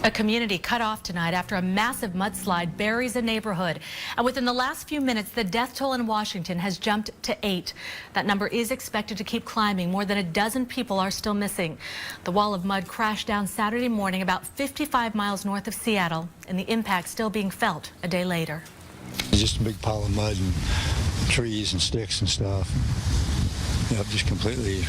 A community cut off tonight after a massive mudslide buries a neighborhood. And within the last few minutes, the death toll in Washington has jumped to 8. That number is expected to keep climbing. More than a dozen people are still missing. The wall of mud crashed down Saturday morning about 55 miles north of Seattle, and the impact still being felt a day later. It's just a big pile of mud and trees and sticks and stuff. Yep, just completely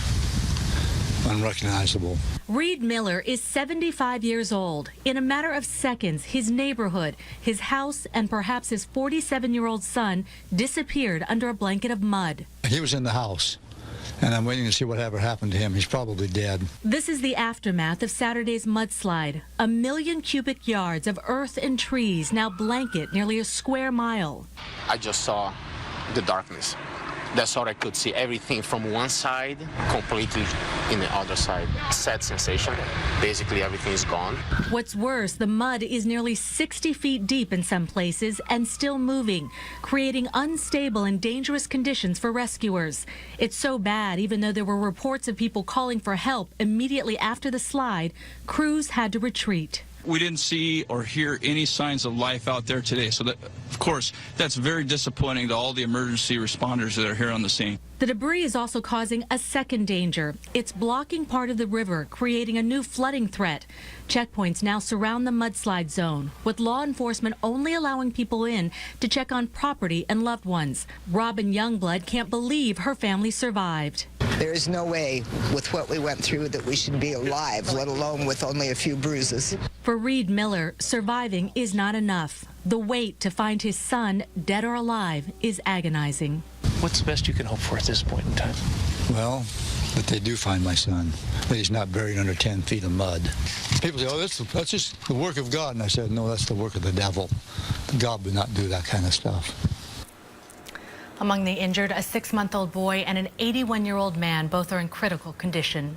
unrecognizable. Reed Miller is 75 years old. In a matter of seconds, his neighborhood, his house, and perhaps his 47-year-old son disappeared under a blanket of mud. He was in the house, and I'm waiting to see whatever happened to him. He's probably dead. This is the aftermath of Saturday's mudslide. 1 million cubic yards of earth and trees now blanket nearly a square mile. I just saw the darkness. That's all I could see. Everything from one side, completely in the other side. Sad sensation. Basically, everything is gone. What's worse, the mud is nearly 60 feet deep in some places and still moving, creating unstable and dangerous conditions for rescuers. It's so bad, even though there were reports of people calling for help immediately after the slide, crews had to retreat. We didn't see or hear any signs of life out there today. So, that, of course, that's very disappointing to all the emergency responders that are here on the scene. The debris is also causing a second danger. It's blocking part of the river, creating a new flooding threat. Checkpoints now surround the mudslide zone, with law enforcement only allowing people in to check on property and loved ones. Robin Youngblood can't believe her family survived. There is no way, with what we went through, that we should be alive, let alone with only a few bruises. For Reed Miller, surviving is not enough. The wait to find his son, dead or alive, is agonizing. What's the best you can hope for at this point in time? Well, that they do find my son, that he's not buried under 10 feet of mud. People say, oh, that's just the work of God. And I said, no, that's the work of the devil. God would not do that kind of stuff. Among the injured, a 6-month-old boy and an 81-year-old man. Both are in critical condition.